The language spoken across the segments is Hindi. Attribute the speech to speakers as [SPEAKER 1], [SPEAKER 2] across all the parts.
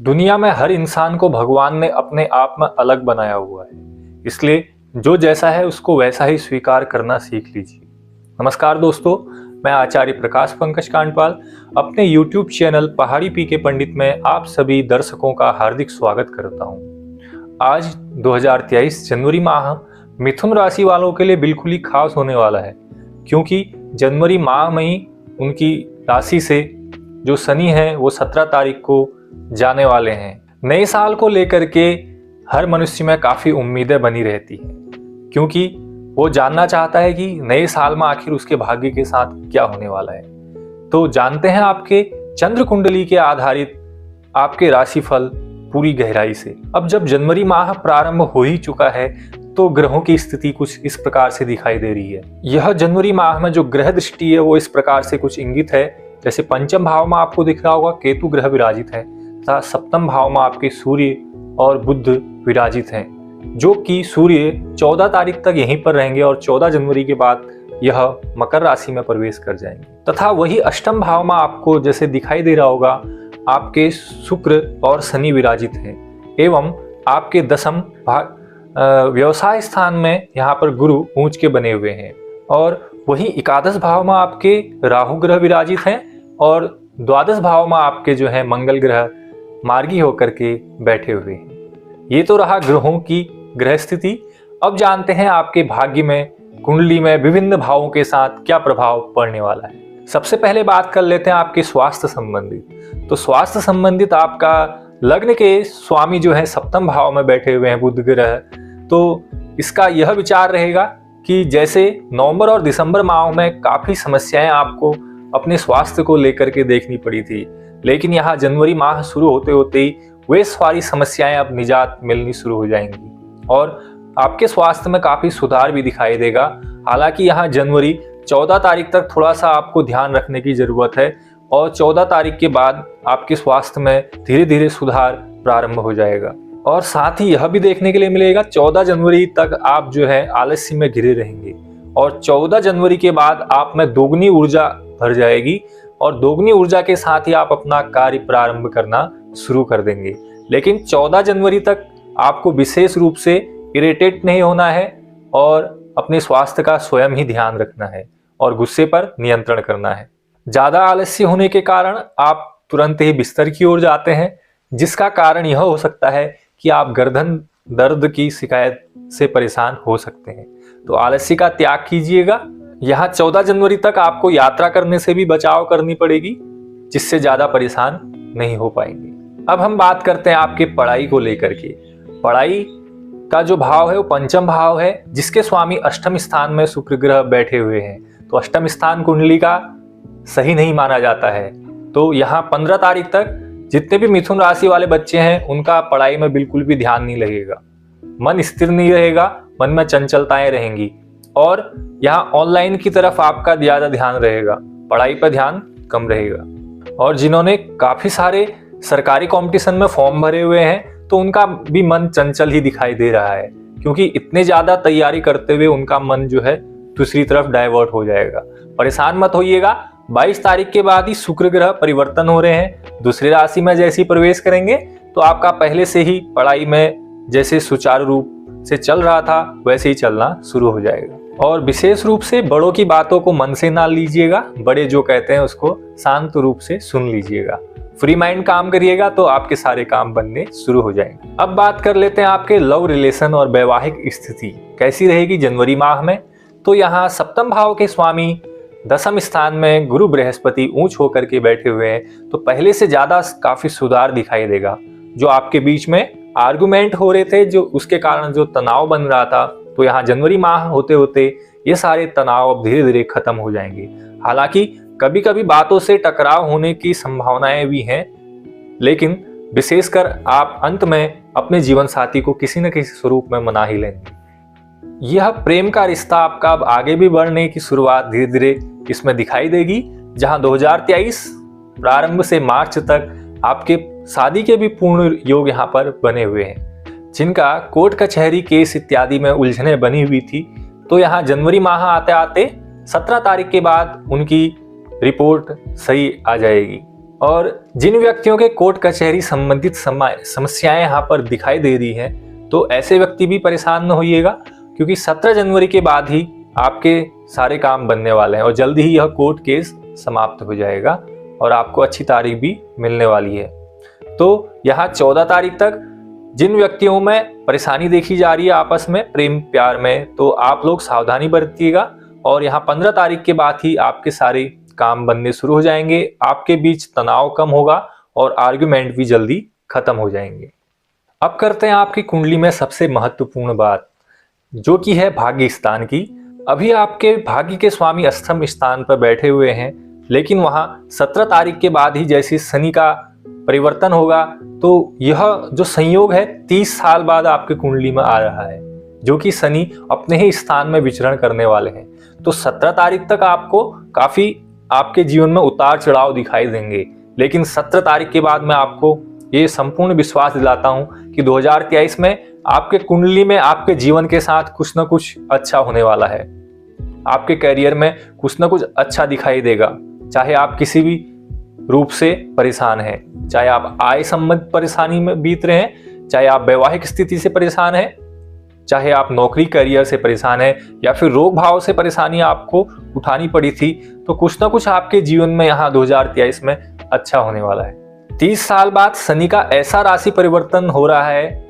[SPEAKER 1] दुनिया में हर इंसान को भगवान ने अपने आप में अलग बनाया हुआ है, इसलिए जो जैसा है उसको वैसा ही स्वीकार करना सीख लीजिए। नमस्कार दोस्तों, मैं आचार्य प्रकाश पंकज कांडपाल अपने YouTube चैनल पहाड़ी पीके पंडित में आप सभी दर्शकों का हार्दिक स्वागत करता हूं। आज 2023 जनवरी माह मिथुन राशि वालों के लिए बिल्कुल ही खास होने वाला है, क्योंकि जनवरी माह में ही उनकी राशि से जो शनि है वो 17 तारीख को जाने वाले हैं। नए साल को लेकर के हर मनुष्य में काफ़ी उम्मीदें बनी रहती हैं, क्योंकि वो जानना चाहता है कि नए साल में आखिर उसके भाग्य के साथ क्या होने वाला है। तो जानते हैं आपके चंद्र कुंडली के आधारित आपके राशिफल पूरी गहराई से। अब जब जनवरी माह प्रारंभ हो ही चुका है तो ग्रहों की स्थिति कुछ इस प्रकार से दिखाई दे रही है। यह जनवरी माह में जो ग्रह दृष्टि है वो इस प्रकार से कुछ इंगित है। जैसे पंचम भाव में आपको दिख रहा होगा केतु ग्रह विराजित है तथा सप्तम भाव में आपके सूर्य और बुध विराजित हैं, जो कि सूर्य 14 तारीख तक यहीं पर रहेंगे और 14 जनवरी के बाद यह मकर राशि में प्रवेश कर जाएंगे। तथा वही अष्टम भाव में आपको जैसे दिखाई दे रहा होगा आपके शुक्र और शनि विराजित हैं, एवं आपके दसम भाग व्यवसाय स्थान में यहाँ पर गुरु ऊंच के बने हुए हैं। और वही एकादश भाव में आपके राहु ग्रह विराजित हैं और द्वादश भाव में आपके जो है मंगल ग्रह मार्गी होकर के बैठे हुए हैं। ये तो रहा ग्रहों की ग्रह स्थिति। अब जानते हैं आपके भाग्य में कुंडली में विभिन्न भावों के साथ क्या प्रभाव पड़ने वाला है। सबसे पहले बात कर लेते हैं आपके स्वास्थ्य संबंधित। तो स्वास्थ्य संबंधित आपका लग्न के स्वामी जो है सप्तम भाव में बैठे हुए हैं बुध ग्रह, तो इसका यह विचार रहेगा कि जैसे नवंबर और दिसंबर माह में काफी समस्याएं आपको अपने स्वास्थ्य को लेकर के देखनी पड़ी थी, लेकिन यहाँ जनवरी माह शुरू होते होते ही वे सारी समस्याएं अब निजात मिलनी शुरू हो जाएंगी और आपके स्वास्थ्य में काफी सुधार भी दिखाई देगा। हालांकि यहाँ जनवरी 14 तारीख तक थोड़ा सा आपको ध्यान रखने की जरूरत है और 14 तारीख के बाद आपके स्वास्थ्य में धीरे धीरे सुधार प्रारंभ हो जाएगा। और साथ ही यह भी देखने के लिए मिलेगा 14 जनवरी तक आप जो है आलस्य में घिरे रहेंगे और 14 जनवरी के बाद आप में दोगुनी ऊर्जा भर जाएगी और दोगुनी ऊर्जा के साथ ही आप अपना कार्य प्रारंभ करना शुरू कर देंगे। लेकिन 14 जनवरी तक आपको विशेष रूप से इरिटेट नहीं होना है और अपने स्वास्थ्य का स्वयं ही ध्यान रखना है और गुस्से पर नियंत्रण करना है। ज्यादा आलस्य होने के कारण आप तुरंत ही बिस्तर की ओर जाते हैं, जिसका कारण यह हो सकता है कि आप गर्दन दर्द की शिकायत से परेशान हो सकते हैं। तो आलस्य का त्याग कीजिएगा। यहाँ 14 जनवरी तक आपको यात्रा करने से भी बचाव करनी पड़ेगी, जिससे ज्यादा परेशान नहीं हो पाएंगे। अब हम बात करते हैं आपके पढ़ाई को लेकर के। पढ़ाई का जो भाव है वो पंचम भाव है, जिसके स्वामी अष्टम स्थान में शुक्र ग्रह बैठे हुए हैं। तो अष्टम स्थान कुंडली का सही नहीं माना जाता है। तो यहाँ 15 तारीख तक जितने भी मिथुन राशि वाले बच्चे हैं उनका पढ़ाई में बिल्कुल भी ध्यान नहीं लगेगा, मन स्थिर नहीं रहेगा, मन में चंचलताएं रहेंगी और यहाँ ऑनलाइन की तरफ आपका ज्यादा ध्यान रहेगा, पढ़ाई पर ध्यान कम रहेगा। और जिन्होंने काफी सारे सरकारी कंपटीशन में फॉर्म भरे हुए हैं तो उनका भी मन चंचल ही दिखाई दे रहा है, क्योंकि इतने ज्यादा तैयारी करते हुए उनका मन जो है दूसरी तरफ डाइवर्ट हो जाएगा। परेशान मत होइएगा, 22 तारीख के बाद ही शुक्र ग्रह परिवर्तन हो रहे हैं, दूसरी राशि में जैसे ही प्रवेश करेंगे तो आपका पहले से ही पढ़ाई में जैसे सुचारू रूप से चल रहा था वैसे ही चलना शुरू हो जाएगा। और विशेष रूप से बड़ों की बातों को मन से ना लीजिएगा, बड़े जो कहते हैं उसको शांत रूप से सुन लीजिएगा। फ्री माइंड काम करिएगा तो आपके सारे काम बनने शुरू हो जाएंगे। अब बात कर लेते हैं आपके लव रिलेशन और वैवाहिक स्थिति कैसी रहेगी जनवरी माह में। तो यहाँ सप्तम भाव के स्वामी दसम स्थान में गुरु बृहस्पति ऊंच होकर के बैठे हुए हैं, तो पहले से ज्यादा काफी सुधार दिखाई देगा। जो आपके बीच में आर्गुमेंट हो रहे थे, जो उसके कारण जो तनाव बन रहा था, तो यहाँ जनवरी माह होते होते ये सारे तनाव अब धीरे धीरे खत्म हो जाएंगे। हालांकि कभी कभी बातों से टकराव होने की संभावनाएं भी हैं, लेकिन विशेषकर आप अंत में अपने जीवन साथी को किसी न किसी स्वरूप में मना ही लेंगे। यह प्रेम का रिश्ता आपका अब आगे भी बढ़ने की शुरुआत धीरे धीरे इसमें दिखाई देगी, जहां 2023 प्रारंभ से मार्च तक आपके शादी के भी पूर्ण योग यहाँ पर बने हुए हैं। जिनका कोर्ट कचहरी केस इत्यादि में उलझने बनी हुई थी, तो यहाँ जनवरी माह आते आते 17 तारीख के बाद उनकी रिपोर्ट सही आ जाएगी और जिन व्यक्तियों के कोर्ट कचहरी संबंधित समस्याएं यहाँ पर दिखाई दे रही हैं, तो ऐसे व्यक्ति भी परेशान न होइएगा, क्योंकि 17 जनवरी के बाद ही आपके सारे काम बनने वाले हैं और जल्दी ही यह कोर्ट केस समाप्त हो जाएगा और आपको अच्छी तारीख भी मिलने वाली है। तो यहाँ 14 तारीख तक जिन व्यक्तियों में परेशानी देखी जा रही है आपस में प्रेम प्यार में, तो आप लोग सावधानी बरतिएगा। और यहाँ 15 तारीख के बाद ही आपके सारे काम बनने शुरू हो जाएंगे, आपके बीच तनाव कम होगा और आर्ग्यूमेंट भी जल्दी खत्म हो जाएंगे। अब करते हैं आपकी कुंडली में सबसे महत्वपूर्ण बात, जो कि है भाग्य स्थान की। अभी आपके भाग्य के स्वामी अष्टम स्थान पर बैठे हुए हैं, लेकिन वहां 17 तारीख के बाद ही जैसे शनि का परिवर्तन होगा, तो यह जो संयोग है 30 साल बाद आपके कुंडली में आ रहा है, जो कि शनि अपने ही स्थान में विचरण करने वाले हैं। तो 17 तारीख तक आपको काफी आपके जीवन में उतार चढ़ाव दिखाई देंगे, लेकिन 17 तारीख के बाद मैं आपको ये संपूर्ण विश्वास दिलाता हूं कि 2023 में आपके कुंडली में आपके जीवन के साथ कुछ न कुछ अच्छा होने वाला है। आपके करियर में कुछ न कुछ अच्छा दिखाई देगा, चाहे आप किसी भी रूप से परेशान हैं, चाहे आप आय संबंधित परेशानी में बीत रहे हैं, चाहे आप वैवाहिक स्थिति से परेशान हैं, चाहे आप नौकरी करियर से परेशान हैं, या फिर रोग भाव से परेशानी आपको उठानी पड़ी थी, तो कुछ ना कुछ आपके जीवन में यहाँ 2023 में अच्छा होने वाला है। 30 साल बाद शनि का ऐसा राशि परिवर्तन हो रहा है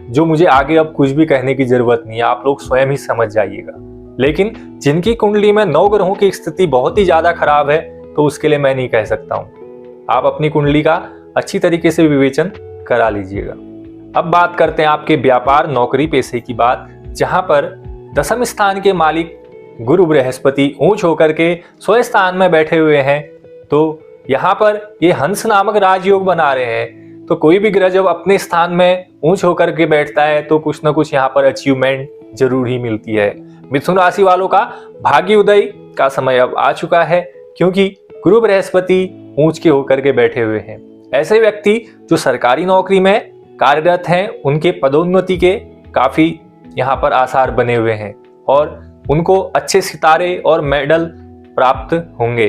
[SPEAKER 1] जो मुझे आगे अब कुछ भी कहने की जरूरत नहीं है, आप लोग स्वयं ही समझ जाइएगा। लेकिन जिनकी कुंडली में 9 ग्रहों की स्थिति बहुत ही ज्यादा खराब है, तो उसके लिए मैं नहीं कह सकता हूँ। आप अपनी कुंडली का अच्छी तरीके से विवेचन करा लीजिएगा। अब बात करते हैं आपके व्यापार नौकरी पेशे की बात, जहां पर 10वें स्थान के मालिक गुरु बृहस्पति ऊंच होकर के स्व स्थान में बैठे हुए हैं। तो यहाँ पर ये हंस नामक राजयोग बना रहे हैं। तो कोई भी ग्रह जब अपने स्थान में ऊंच होकर के बैठता है, तो कुछ ना कुछ यहाँ पर अचीवमेंट जरूर ही मिलती है। मिथुन राशि वालों का भाग्य उदय का समय अब आ चुका है, क्योंकि गुरु बृहस्पति ऊंच के होकर के बैठे हुए हैं। ऐसे व्यक्ति जो सरकारी नौकरी में कार्यरत हैं, उनके पदोन्नति के काफी यहाँ पर आसार बने हुए हैं और उनको अच्छे सितारे और मेडल प्राप्त होंगे,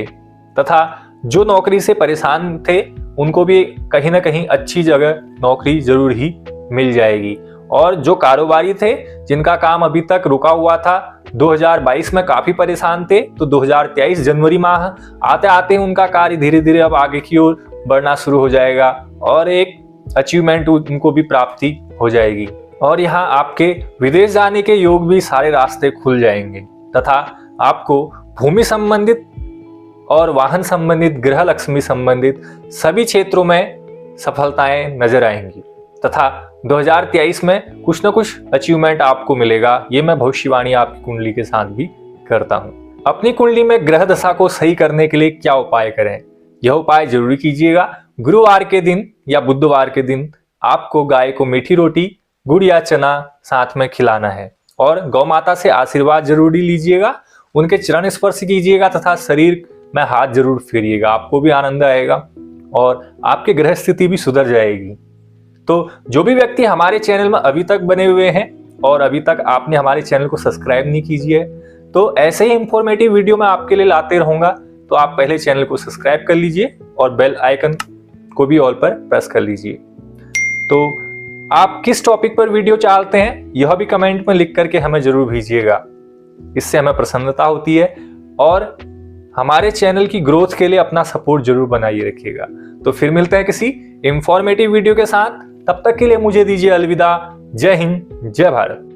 [SPEAKER 1] तथा जो नौकरी से परेशान थे उनको भी कहीं ना कहीं अच्छी जगह नौकरी जरूर ही मिल जाएगी। और जो कारोबारी थे जिनका काम अभी तक रुका हुआ था, 2022 में काफी परेशान थे, तो 2023 जनवरी माह आते आते उनका कार्य धीरे धीरे अब आगे की ओर बढ़ना शुरू हो जाएगा और एक अचीवमेंट उनको भी प्राप्ति हो जाएगी। और यहाँ आपके विदेश जाने के योग भी सारे रास्ते खुल जाएंगे, तथा आपको भूमि संबंधित और वाहन संबंधित, गृह लक्ष्मी संबंधित सभी क्षेत्रों में सफलताएं नजर आएंगी, तथा 2023 में कुछ न कुछ अचीवमेंट आपको मिलेगा। ये मैं भविष्यवाणी आपकी कुंडली के साथ भी करता हूँ। अपनी कुंडली में ग्रह दशा को सही करने के लिए क्या उपाय करें, यह उपाय जरूरी कीजिएगा। गुरुवार के दिन या बुधवार के दिन आपको गाय को मीठी रोटी, गुड़ या चना साथ में खिलाना है और गौ माता से आशीर्वाद जरूरी लीजिएगा। उनके चरण स्पर्श कीजिएगा तथा शरीर में हाथ जरूर फेरिएगा, आपको भी आनंद आएगा और आपकी ग्रह स्थिति भी सुधर जाएगी। तो जो भी व्यक्ति हमारे चैनल में अभी तक बने हुए हैं और अभी तक आपने हमारे चैनल को सब्सक्राइब नहीं कीजिए, तो ऐसे ही इंफॉर्मेटिव वीडियो मैं आपके लिए लाते रहूंगा। तो आप पहले चैनल को सब्सक्राइब कर लीजिए और बेल आइकन को भी ऑल पर प्रेस कर लीजिए। तो आप किस टॉपिक पर वीडियो चाहते हैं, यह भी कमेंट में लिख करके हमें जरूर भेजिएगा, इससे हमें प्रसन्नता होती है और हमारे चैनल की ग्रोथ के लिए अपना सपोर्ट जरूर बनाए रखिएगा। तो फिर मिलते हैं किसी इंफॉर्मेटिव वीडियो के साथ, तब तक के लिए मुझे दीजिए अलविदा। जय हिंद, जय भारत।